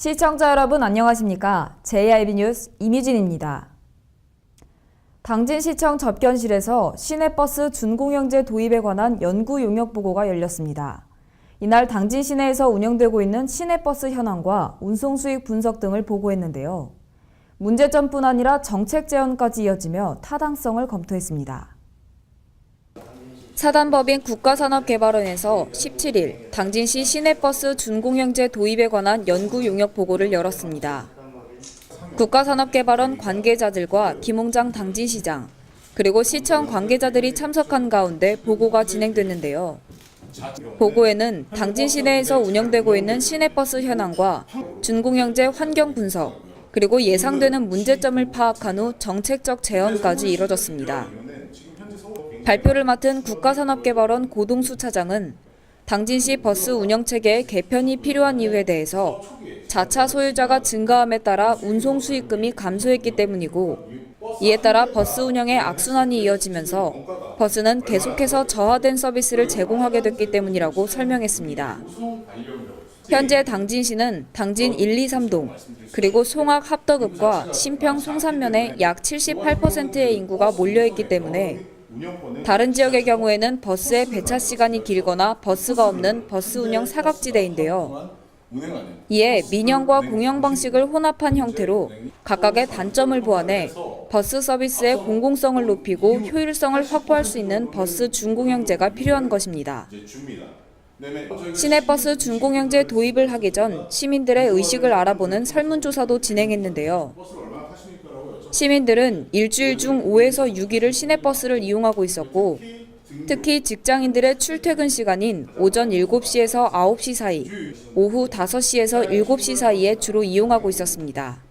시청자 여러분 안녕하십니까? JIB 뉴스 이미진입니다. 당진시청 접견실에서 시내버스 준공영제 도입에 관한 연구 용역 보고가 열렸습니다. 이날 당진 시내에서 운영되고 있는 시내버스 현황과 운송 수익 분석 등을 보고했는데요. 문제점뿐 아니라 정책 제언까지 이어지며 타당성을 검토했습니다. 사단법인 국가산업개발원에서 17일 당진시 시내버스 준공영제 도입에 관한 연구 용역 보고를 열었습니다. 국가산업개발원 관계자들과 김홍장 당진시장, 그리고 시청 관계자들이 참석한 가운데 보고가 진행됐는데요. 보고에는 당진 시내에서 운영되고 있는 시내버스 현황과 준공영제 환경 분석, 그리고 예상되는 문제점을 파악한 후 정책적 제언까지 이뤄졌습니다. 발표를 맡은 국가산업개발원 고동수 차장은 당진시 버스 운영체계의 개편이 필요한 이유에 대해서 자차 소유자가 증가함에 따라 운송 수익금이 감소했기 때문이고, 이에 따라 버스 운영의 악순환이 이어지면서 버스는 계속해서 저하된 서비스를 제공하게 됐기 때문이라고 설명했습니다. 현재 당진시는 당진 1, 2, 3동, 그리고 송악 합덕읍과 신평 송산면에 약 78%의 인구가 몰려있기 때문에 다른 지역의 경우에는 버스의 배차 시간이 길거나 버스가 없는 버스 운영 사각지대인데요. 이에 민영과 공영 방식을 혼합한 형태로 각각의 단점을 보완해 버스 서비스의 공공성을 높이고 효율성을 확보할 수 있는 버스 준공영제가 필요한 것입니다. 시내버스 준공영제 도입을 하기 전 시민들의 의식을 알아보는 설문조사도 진행했는데요. 시민들은 일주일 중 5에서 6일을 시내버스를 이용하고 있었고, 특히 직장인들의 출퇴근 시간인 오전 7시에서 9시 사이, 오후 5시에서 7시 사이에 주로 이용하고 있었습니다.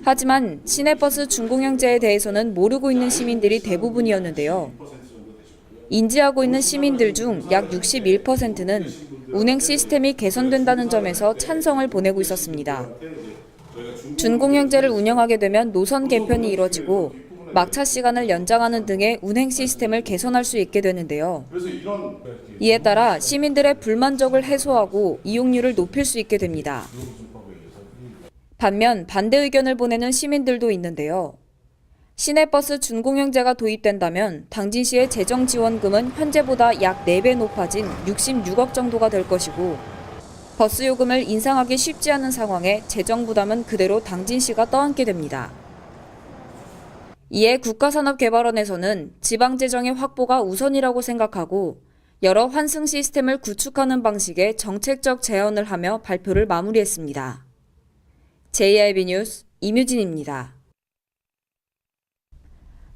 하지만 시내버스 준공영제에 대해서는 모르고 있는 시민들이 대부분이었는데요. 인지하고 있는 시민들 중 약 61%는 운행 시스템이 개선된다는 점에서 찬성을 보내고 있었습니다. 준공영제를 운영하게 되면 노선 개편이 이뤄지고 막차 시간을 연장하는 등의 운행 시스템을 개선할 수 있게 되는데요. 이에 따라 시민들의 불만족을 해소하고 이용률을 높일 수 있게 됩니다. 반면 반대 의견을 보내는 시민들도 있는데요. 시내버스 준공영제가 도입된다면 당진시의 재정 지원금은 현재보다 약 4배 높아진 66억 정도가 될 것이고, 버스 요금을 인상하기 쉽지 않은 상황에 재정 부담은 그대로 당진시가 떠안게 됩니다. 이에 국가산업개발원에서는 지방재정의 확보가 우선이라고 생각하고 여러 환승 시스템을 구축하는 방식의 정책적 제언을 하며 발표를 마무리했습니다. JIB 뉴스 이뮤진입니다.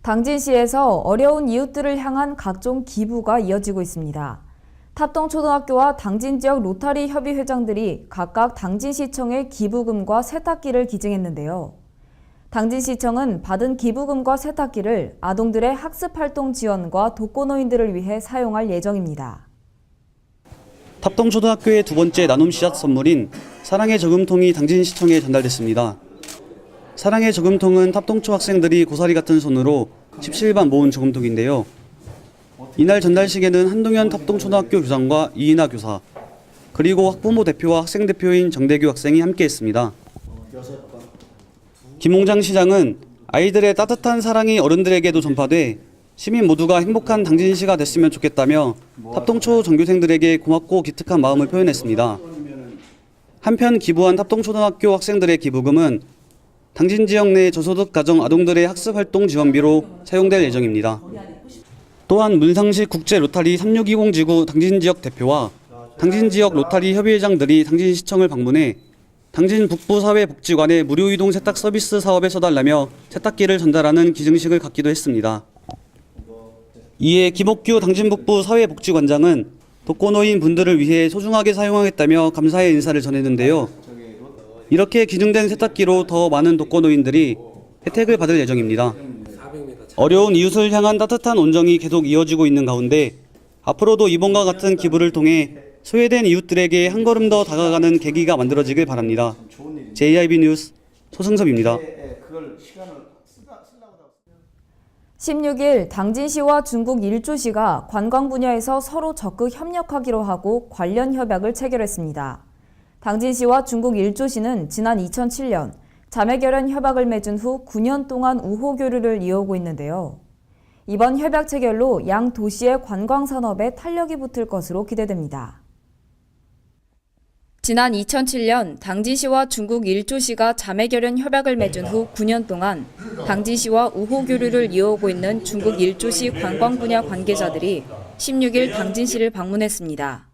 당진시에서 어려운 이웃들을 향한 각종 기부가 이어지고 있습니다. 탑동초등학교와 당진 지역 로타리 협의 회장들이 각각 당진시청에 기부금과 세탁기를 기증했는데요. 당진시청은 받은 기부금과 세탁기를 아동들의 학습활동 지원과 독거노인들을 위해 사용할 예정입니다. 탑동초등학교의 두 번째 나눔 씨앗 선물인 사랑의 저금통이 당진시청에 전달됐습니다. 사랑의 저금통은 탑동초 학생들이 고사리 같은 손으로 17반 모은 저금통인데요. 이날 전달식에는 한동현 탑동초등학교 교장과 이인하 교사, 그리고 학부모 대표와 학생 대표인 정대규 학생이 함께했습니다. 김홍장 시장은 아이들의 따뜻한 사랑이 어른들에게도 전파돼 시민 모두가 행복한 당진시가 됐으면 좋겠다며 탑동초 전교생들에게 고맙고 기특한 마음을 표현했습니다. 한편 기부한 탑동초등학교 학생들의 기부금은 당진 지역 내 저소득 가정 아동들의 학습활동 지원비로 사용될 예정입니다. 또한 문상식 국제 로타리 3620 지구 당진 지역 대표와 당진 지역 로타리 협의회장들이 당진시청을 방문해 당진 북부 사회복지관의 무료 이동 세탁 서비스 사업에 서달라며 세탁기를 전달하는 기증식을 갖기도 했습니다. 이에 김옥규 당진 북부 사회복지관장은 독거노인 분들을 위해 소중하게 사용하겠다며 감사의 인사를 전했는데요. 이렇게 기증된 세탁기로 더 많은 독거노인들이 혜택을 받을 예정입니다. 어려운 이웃을 향한 따뜻한 온정이 계속 이어지고 있는 가운데 앞으로도 이번과 같은 기부를 통해 소외된 이웃들에게 한 걸음 더 다가가는 계기가 만들어지길 바랍니다. JIB 뉴스 소승섭입니다. 16일 당진시와 중국 일조시가 관광 분야에서 서로 적극 협력하기로 하고 관련 협약을 체결했습니다. 당진시와 중국 일조시는 지난 2007년 자매결연 협약을 맺은 후 9년 동안 우호 교류를 이어오고 있는데요. 이번 협약 체결로 양 도시의 관광산업에 탄력이 붙을 것으로 기대됩니다. 지난 2007년 당진시와 중국 일조시가 자매결연 협약을 맺은 후 9년 동안 당진시와 우호 교류를 이어오고 있는 중국 일조시 관광 분야 관계자들이 16일 당진시를 방문했습니다.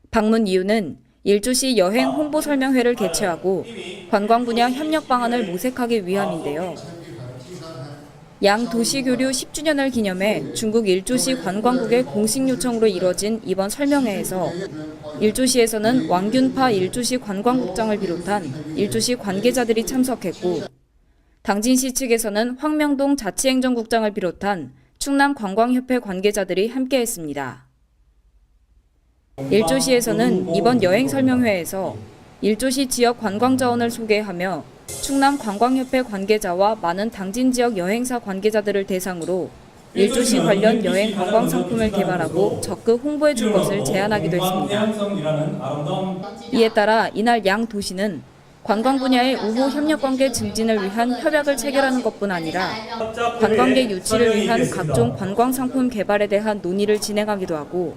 방문 이유는 일조시 여행 홍보 설명회를 개최하고 관광 분야 협력 방안을 모색하기 위함인데요. 양 도시 교류 10주년을 기념해 중국 일조시 관광국의 공식 요청으로 이뤄진 이번 설명회에서 일조시에서는 왕균파 일조시 관광국장을 비롯한 일조시 관계자들이 참석했고, 당진시 측에서는 황명동 자치행정국장을 비롯한 충남관광협회 관계자들이 함께했습니다. 일조시에서는 이번 여행 설명회에서 일조시 지역 관광자원을 소개하며 충남관광협회 관계자와 많은 당진 지역 여행사 관계자들을 대상으로 일조시 관련 여행 관광 상품을 개발하고 적극 홍보해 줄 것을 제안하기도 했습니다. 이에 따라 이날 양 도시는 관광 분야의 우호 협력 관계 증진을 위한 협약을 체결하는 것뿐 아니라 관광객 유치를 위한 각종 관광 상품 개발에 대한 논의를 진행하기도 하고,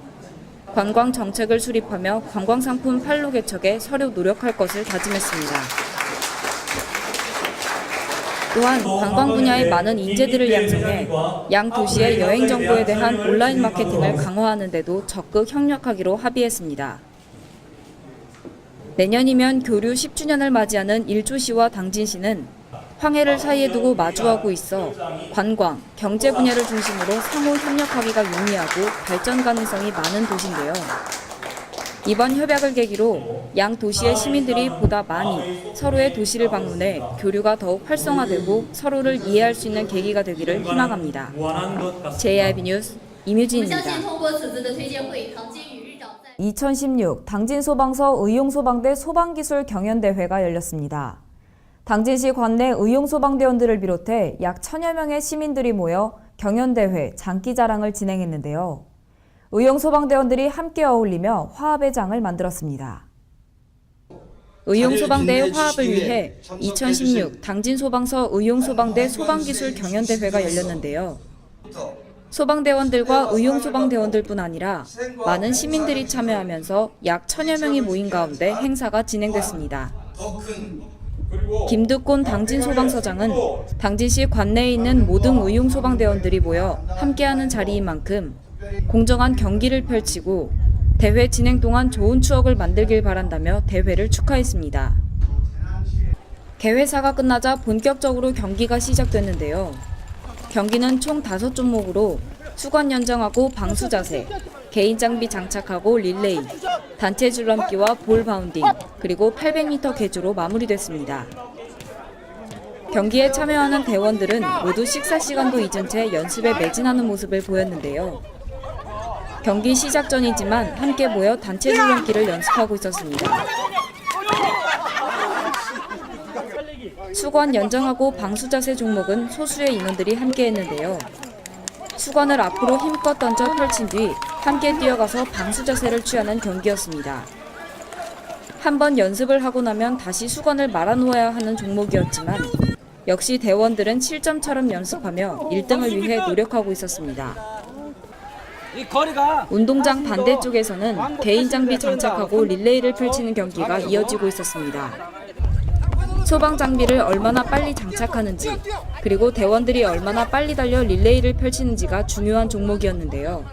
관광 정책을 수립하며 관광 상품 판로 개척에 서로 노력할 것을 다짐했습니다. 또한 관광 분야의 많은 인재들을 양성해 양 도시의 여행 정보에 대한 온라인 마케팅을 강화하는 데도 적극 협력하기로 합의했습니다. 내년이면 교류 10주년을 맞이하는 일조시와 당진시는 황해를 사이에 두고 마주하고 있어 관광, 경제 분야를 중심으로 상호 협력하기가 용이하고 발전 가능성이 많은 도시인데요. 이번 협약을 계기로 양 도시의 시민들이 보다 많이 서로의 도시를 방문해 교류가 더욱 활성화되고 서로를 이해할 수 있는 계기가 되기를 희망합니다. JIB 뉴스 임유진입니다. 2016 당진소방서 의용소방대 소방기술 경연대회가 열렸습니다. 당진시 관내 의용소방대원들을 비롯해 약 1000여 명의 시민들이 모여 경연대회, 장기자랑을 진행했는데요. 의용소방대원들이 함께 어울리며 화합의 장을 만들었습니다. 의용소방대의 화합을 위해 2016 당진소방서 의용소방대 소방기술 경연대회가 열렸는데요. 소방대원들과 의용소방대원들뿐 아니라 많은 시민들이 참여하면서 약 1000여 명이 모인 가운데 행사가 진행됐습니다. 김득곤 당진소방서장은 당진시 관내에 있는 모든 의용소방대원들이 모여 함께하는 자리인 만큼 공정한 경기를 펼치고 대회 진행 동안 좋은 추억을 만들길 바란다며 대회를 축하했습니다. 개회사가 끝나자 본격적으로 경기가 시작됐는데요. 경기는 총 5종목으로 수건 연정하고 방수 자세, 개인 장비 장착하고 릴레이, 단체 줄넘기와 볼 바운딩, 그리고 800m 계주로 마무리됐습니다. 경기에 참여하는 대원들은 모두 식사 시간도 잊은 채 연습에 매진하는 모습을 보였는데요. 경기 시작 전이지만 함께 모여 단체 줄넘기를 연습하고 있었습니다. 수건 연정하고 방수 자세 종목은 소수의 인원들이 함께 했는데요. 수건을 앞으로 힘껏 던져 펼친 뒤 함께 뛰어가서 방수 자세를 취하는 경기였습니다. 한번 연습을 하고 나면 다시 수건을 말아놓아야 하는 종목이었지만 역시 대원들은 실점처럼 연습하며 1등을 위해 노력하고 있었습니다. 운동장 반대쪽에서는 개인 장비 장착하고 릴레이를 펼치는 경기가 이어지고 있었습니다. 소방 장비를 얼마나 빨리 장착하는지, 그리고 대원들이 얼마나 빨리 달려 릴레이를 펼치는지가 중요한 종목이었는데요.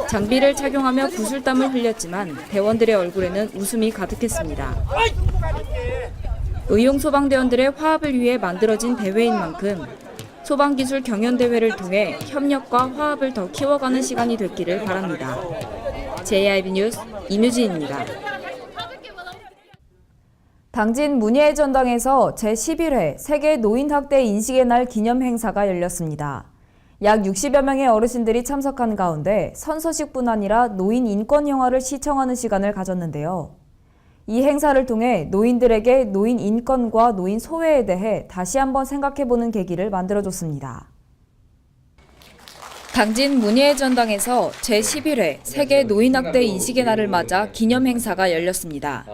장비를 착용하며 구슬땀을 흘렸지만 대원들의 얼굴에는 웃음이 가득했습니다. 의용소방대원들의 화합을 위해 만들어진 대회인 만큼 소방기술 경연대회를 통해 협력과 화합을 더 키워가는 시간이 됐기를 바랍니다. JIB 뉴스 임유진입니다. 당진 문예의 전당에서 제11회 세계 노인학대 인식의 날 기념 행사가 열렸습니다. 약 60여 명의 어르신들이 참석한 가운데 선서식뿐 아니라 노인 인권 영화를 시청하는 시간을 가졌는데요. 이 행사를 통해 노인들에게 노인 인권과 노인 소외에 대해 다시 한번 생각해보는 계기를 만들어줬습니다. 당진 문예의 전당에서 제11회 세계 노인학대 인식의 날을 맞아 기념 행사가 열렸습니다.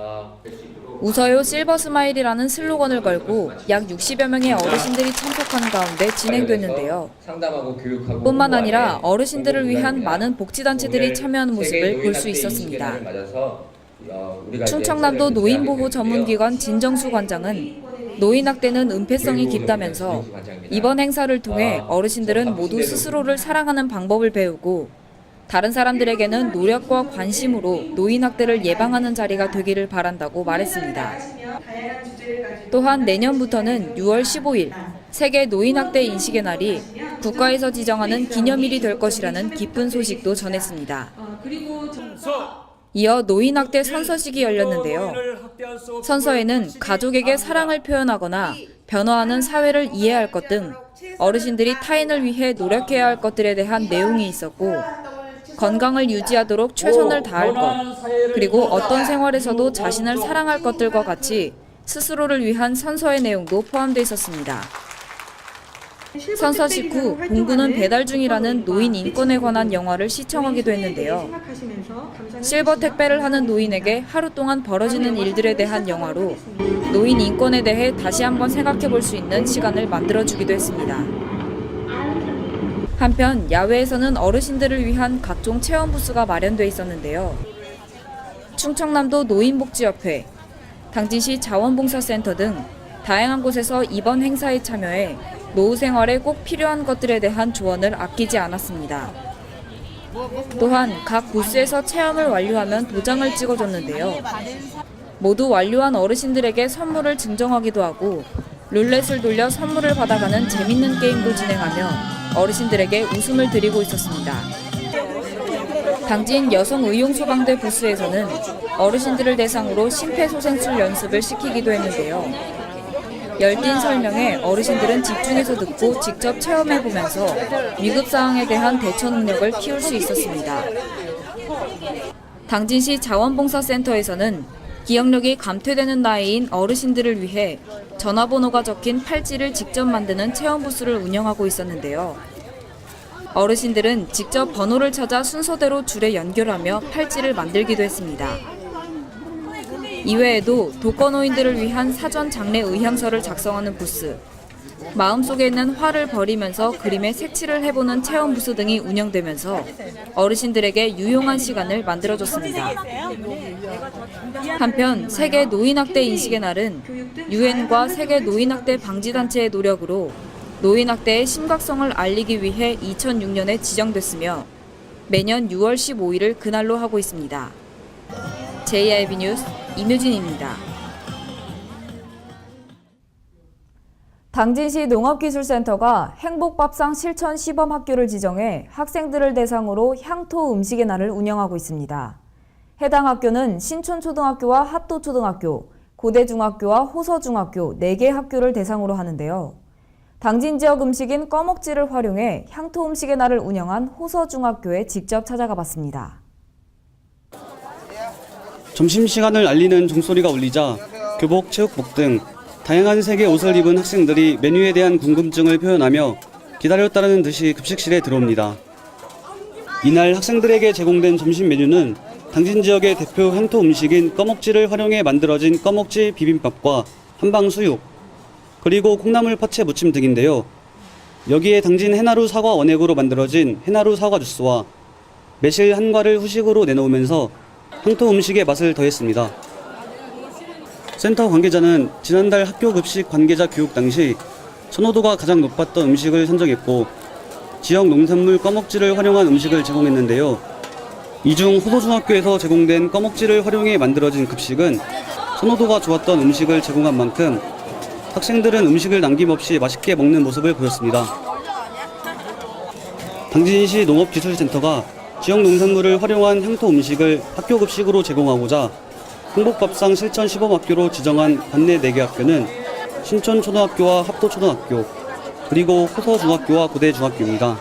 웃어요 실버 스마일이라는 슬로건을 걸고 약 60여 명의 어르신들이 참석한 가운데 진행됐는데요. 뿐만 아니라 어르신들을 위한 많은 복지단체들이 참여한 모습을 볼 수 있었습니다. 충청남도 노인보호 전문기관 진정수 관장은 노인학대는 은폐성이 깊다면서 이번 행사를 통해 어르신들은 모두 스스로를 사랑하는 방법을 배우고 다른 사람들에게는 노력과 관심으로 노인학대를 예방하는 자리가 되기를 바란다고 말했습니다. 또한 내년부터는 6월 15일 세계 노인학대 인식의 날이 국가에서 지정하는 기념일이 될 것이라는 기쁜 소식도 전했습니다. 이어 노인학대 선서식이 열렸는데요. 선서에는 가족에게 사랑을 표현하거나 변화하는 사회를 이해할 것 등 어르신들이 타인을 위해 노력해야 할 것들에 대한 내용이 있었고 건강을 유지하도록 최선을 다할 것, 그리고 어떤 생활에서도 자신을 사랑할 것들과 같이 스스로를 위한 선서의 내용도 포함되어 있었습니다. 선서식 후 봉구는 배달 중이라는 노인 인권에 관한 영화를 시청하기도 했는데요. 실버 택배를 하는 노인에게 하루 동안 벌어지는 일들에 대한 영화로 노인 인권에 대해 다시 한번 생각해 볼 수 있는 시간을 만들어주기도 했습니다. 한편 야외에서는 어르신들을 위한 각종 체험 부스가 마련돼 있었는데요. 충청남도 노인복지협회, 당진시 자원봉사센터 등 다양한 곳에서 이번 행사에 참여해 노후 생활에 꼭 필요한 것들에 대한 조언을 아끼지 않았습니다. 또한 각 부스에서 체험을 완료하면 도장을 찍어줬는데요. 모두 완료한 어르신들에게 선물을 증정하기도 하고 룰렛을 돌려 선물을 받아가는 재밌는 게임도 진행하며 어르신들에게 웃음을 드리고 있었습니다. 당진 여성의용소방대 부스에서는 어르신들을 대상으로 심폐소생술 연습을 시키기도 했는데요. 열띤 설명에 어르신들은 집중해서 듣고 직접 체험해보면서 위급 상황에 대한 대처 능력을 키울 수 있었습니다. 당진시 자원봉사센터에서는 기억력이 감퇴되는 나이인 어르신들을 위해 전화번호가 적힌 팔찌를 직접 만드는 체험 부스를 운영하고 있었는데요. 어르신들은 직접 번호를 찾아 순서대로 줄에 연결하며 팔찌를 만들기도 했습니다. 이외에도 독거노인들을 위한 사전 장례 의향서를 작성하는 부스, 마음속에 있는 화를 버리면서 그림에 색칠을 해보는 체험 부스 등이 운영되면서 어르신들에게 유용한 시간을 만들어줬습니다. 한편 세계 노인학대 인식의 날은 유엔과 세계 노인학대 방지단체의 노력으로 노인학대의 심각성을 알리기 위해 2006년에 지정됐으며 매년 6월 15일을 그날로 하고 있습니다. JIB 뉴스 임유진입니다. 당진시 농업기술센터가 행복밥상 실천 시범학교를 지정해 학생들을 대상으로 향토 음식의 날을 운영하고 있습니다. 해당 학교는 신촌초등학교와 합도초등학교, 고대중학교와 호서중학교 4개 학교를 대상으로 하는데요. 당진 지역 음식인 꺼먹지를 활용해 향토 음식의 날을 운영한 호서중학교에 직접 찾아가 봤습니다. 점심시간을 알리는 종소리가 울리자 교복, 체육복 등 다양한 색의 옷을 입은 학생들이 메뉴에 대한 궁금증을 표현하며 기다렸다는 듯이 급식실에 들어옵니다. 이날 학생들에게 제공된 점심 메뉴는 당진 지역의 대표 향토 음식인 꺼먹지를 활용해 만들어진 꺼먹지 비빔밥과 한방 수육, 그리고 콩나물 파채 무침 등인데요. 여기에 당진 해나루 사과 원액으로 만들어진 해나루 사과 주스와 매실 한과를 후식으로 내놓으면서 향토 음식의 맛을 더했습니다. 센터 관계자는 지난달 학교 급식 관계자 교육 당시 선호도가 가장 높았던 음식을 선정했고 지역 농산물 꺼먹지를 활용한 음식을 제공했는데요. 이 중 호서중학교에서 제공된 꺼먹지를 활용해 만들어진 급식은 선호도가 좋았던 음식을 제공한 만큼 학생들은 음식을 남김없이 맛있게 먹는 모습을 보였습니다. 당진시 농업기술센터가 지역 농산물을 활용한 향토 음식을 학교 급식으로 제공하고자 행복밥상 실천 시범학교로 지정한 관내 4개 학교는 신촌초등학교와 합도초등학교, 그리고 호서중학교와 고대중학교입니다.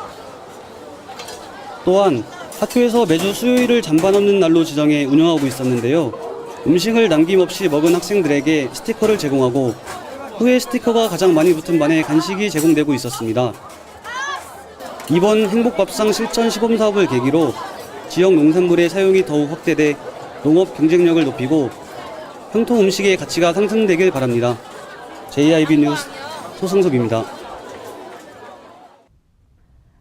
또한 학교에서 매주 수요일을 잠반 없는 날로 지정해 운영하고 있었는데요. 음식을 남김없이 먹은 학생들에게 스티커를 제공하고 후에 스티커가 가장 많이 붙은 반에 간식이 제공되고 있었습니다. 이번 행복밥상 실천 시범 사업을 계기로 지역 농산물의 사용이 더욱 확대돼 농업 경쟁력을 높이고 평통 음식의 가치가 상승되길 바랍니다. JIB 뉴스 소승섭입니다.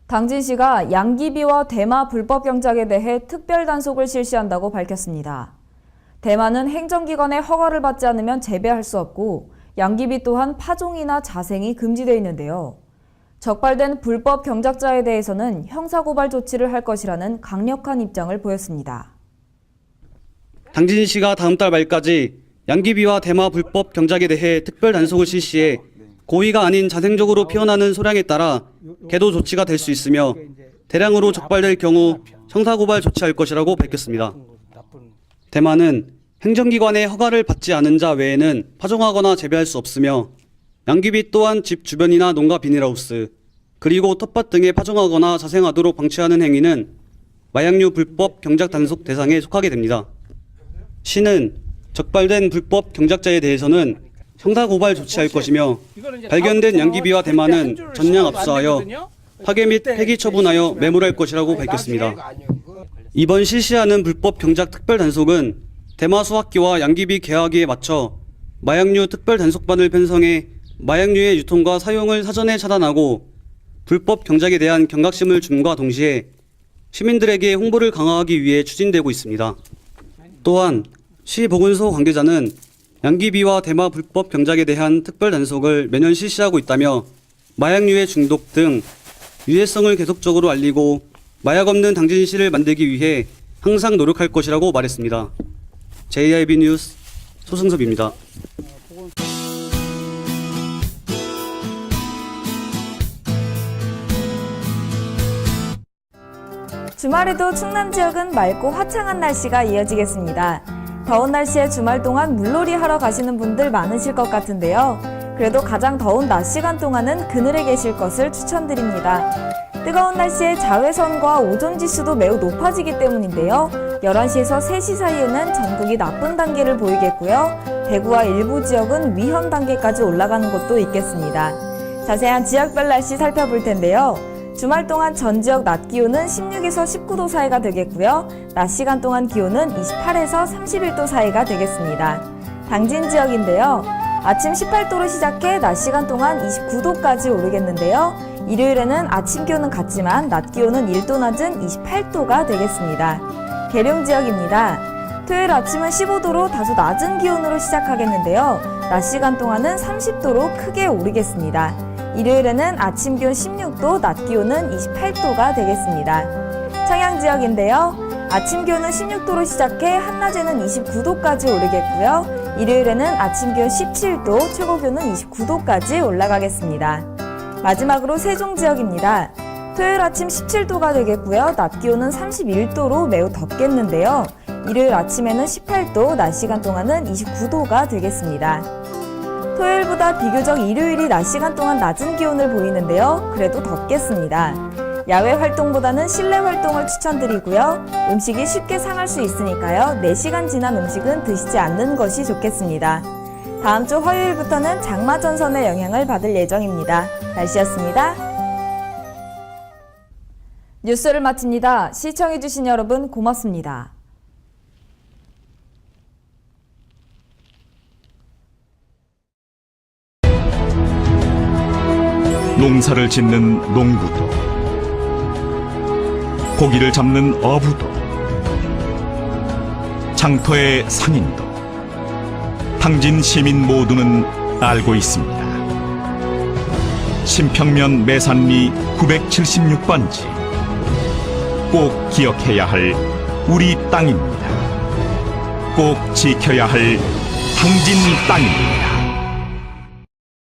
당진시가 양귀비와 대마 불법 경작에 대해 특별 단속을 실시한다고 밝혔습니다. 대마는 행정기관의 허가를 받지 않으면 재배할 수 없고 양귀비 또한 파종이나 자생이 금지되어 있는데요. 적발된 불법 경작자에 대해서는 형사고발 조치를 할 것이라는 강력한 입장을 보였습니다. 당진시가 다음 달 말까지 양귀비와 대마 불법 경작에 대해 특별 단속을 실시해 고의가 아닌 자생적으로 피어나는 소량에 따라 계도 조치가 될 수 있으며 대량으로 적발될 경우 형사고발 조치할 것이라고 밝혔습니다. 대마는 행정기관의 허가를 받지 않은 자 외에는 파종하거나 재배할 수 없으며 양귀비 또한 집 주변이나 농가 비닐하우스 그리고 텃밭 등에 파종하거나 자생하도록 방치하는 행위는 마약류 불법 경작 단속 대상에 속하게 됩니다. 시는 적발된 불법 경작자에 대해서는 형사고발 조치할 것이며 발견된 양귀비와 대마는 전량 압수하여 파괴 및 폐기 처분하여 매몰할 것이라고 밝혔습니다. 이번 실시하는 불법 경작 특별 단속은 대마 수확기와 양귀비 개화기에 맞춰 마약류 특별 단속반을 편성해 마약류의 유통과 사용을 사전에 차단하고 불법 경작에 대한 경각심을 줌과 동시에 시민들에게 홍보를 강화하기 위해 추진되고 있습니다. 또한 시 보건소 관계자는 양귀비와 대마 불법 경작에 대한 특별 단속을 매년 실시하고 있다며 마약류의 중독 등 유해성을 계속적으로 알리고 마약 없는 당진시를 만들기 위해 항상 노력할 것이라고 말했습니다. JIB 뉴스 소승섭입니다. 주말에도 충남 지역은 맑고 화창한 날씨가 이어지겠습니다. 더운 날씨에 주말 동안 물놀이 하러 가시는 분들 많으실 것 같은데요. 그래도 가장 더운 낮 시간 동안은 그늘에 계실 것을 추천드립니다. 뜨거운 날씨에 자외선과 오존 지수도 매우 높아지기 때문인데요. 11시에서 3시 사이에는 전국이 나쁜 단계를 보이겠고요. 대구와 일부 지역은 위험 단계까지 올라가는 곳도 있겠습니다. 자세한 지역별 날씨 살펴볼 텐데요. 주말 동안 전 지역 낮 기온은 16에서 19도 사이가 되겠고요. 낮 시간 동안 기온은 28에서 31도 사이가 되겠습니다. 당진 지역인데요. 아침 18도로 시작해 낮 시간 동안 29도까지 오르겠는데요. 일요일에는 아침 기온은 같지만 낮 기온은 1도 낮은 28도가 되겠습니다. 계룡 지역입니다. 토요일 아침은 15도로 다소 낮은 기온으로 시작하겠는데요. 낮 시간 동안은 30도로 크게 오르겠습니다. 일요일에는 아침 기온 16도, 낮 기온은 28도가 되겠습니다. 청양 지역인데요. 아침 기온은 16도로 시작해 한낮에는 29도까지 오르겠고요. 일요일에는 아침 기온 17도, 최고 기온은 29도까지 올라가겠습니다. 마지막으로 세종 지역입니다. 토요일 아침 17도가 되겠고요. 낮 기온은 31도로 매우 덥겠는데요. 일요일 아침에는 18도, 낮 시간 동안은 29도가 되겠습니다. 토요일보다 비교적 일요일이 낮 시간 동안 낮은 기온을 보이는데요. 그래도 덥겠습니다. 야외 활동보다는 실내 활동을 추천드리고요. 음식이 쉽게 상할 수 있으니까요. 4시간 지난 음식은 드시지 않는 것이 좋겠습니다. 다음 주 화요일부터는 장마 전선의 영향을 받을 예정입니다. 날씨였습니다. 뉴스를 마칩니다. 시청해주신 여러분 고맙습니다. 농사를 짓는 농부도, 고기를 잡는 어부도, 장터의 상인도, 당진 시민 모두는 알고 있습니다. 신평면 매산리 976번지, 꼭 기억해야 할 우리 땅입니다. 꼭 지켜야 할 당진 땅입니다.